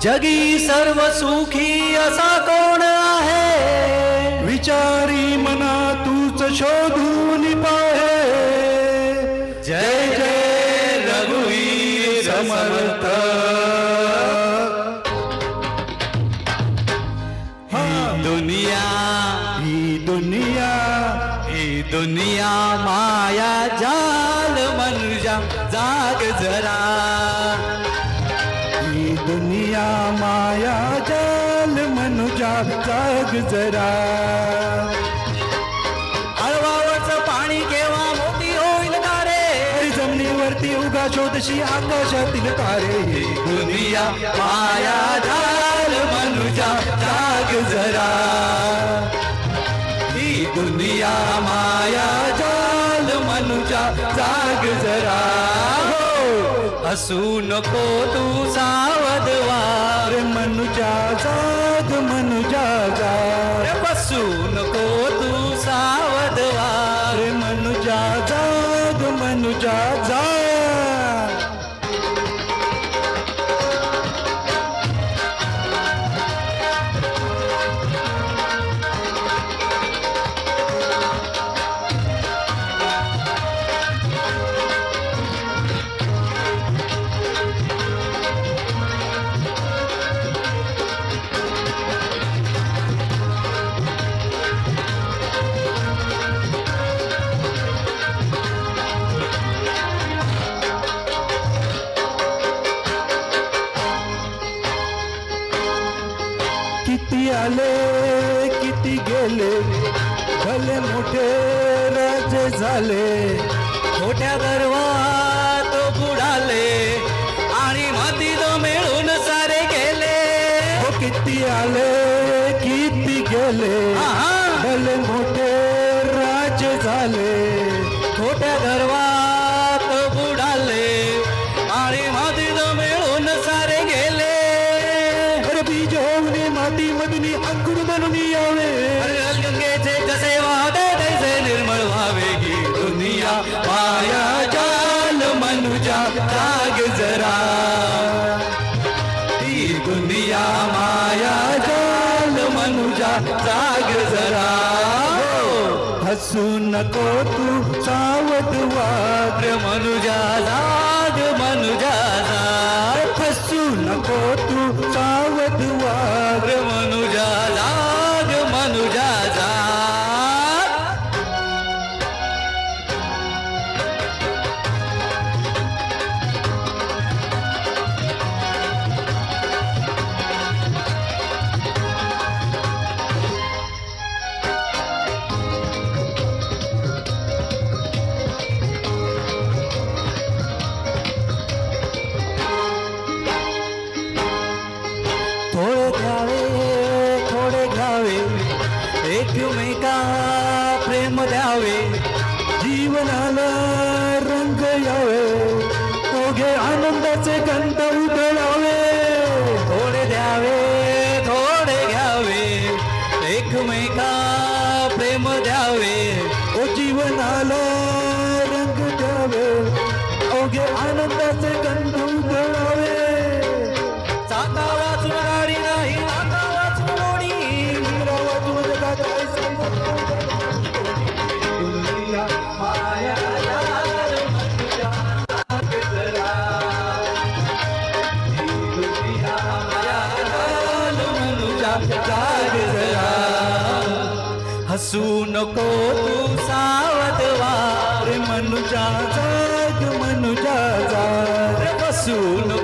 जगी सर्व सुखी असा कोण आहे, विचारी मना तूच शोधून पाहे। जय जय रघुवीर समर्थ। ही दुनिया माया जाल मनुजा जाग जरा। ही दुनिया माया जाल मनुजा जाग जरा। हळवावरचं पाणी केव्हा मोती होईल तारे, जमिनीवरती उगा शोधशी आकाशातील तारे। ही दुनिया माया जाल मनुजा जाग जरा। ही दुनिया माया जाल मनुजा जाग जरा। हसू नको तू सावध वार मनुजा जाग मनुजा जाग। बसू नको तू सावध वार मनुजा जाग मनुजा जाग। किती आले किती गेले, भले मोठे राजे झाले। छोट्या गर्वात बुडाले आणि मधील मिळून सारे गेले। हो किती आले किती गेले, भले मोठे राजे झाले। छोट्या गर्वात बुडाले आणि मधील मिळून सारे गेले। बीज होऊन माती मधून अंकुर बनून यावे। गंगेचे कसे वाहते तैसे निर्मळ व्हावे। ही दुनिया माया जाल मनुजा जाग जरा। ही दुनिया माया जाल मनुजा जाग जरा। हसू नको तू सावध वाग मनुजा जाग मनुजा जाग। हसू नको तू सावध वाग मनुजा जाग मनुजा जाग। थोडे घ्यावे एकमेका प्रेम द्यावे। जीवनाला रंग यावे, ओघे आनंदाचे गंध उधळावे। थोडे द्यावे थोडे घ्यावे एकमेका प्रेम द्यावे। ओ जीवनाला रंग द्यावे, ओघे आनंदाचे गंध उधळावे। चाका वाचून गाडी नाही नाका वाचून लोणी, मीरा वाचून जगात दुनिया माया जाल मनुजा जाग जरा। दुनिया माया जाल मनुजा जाग जरा। हसू नको तू सावध वार मनुजा जाग मनुजा जाग। बसू नको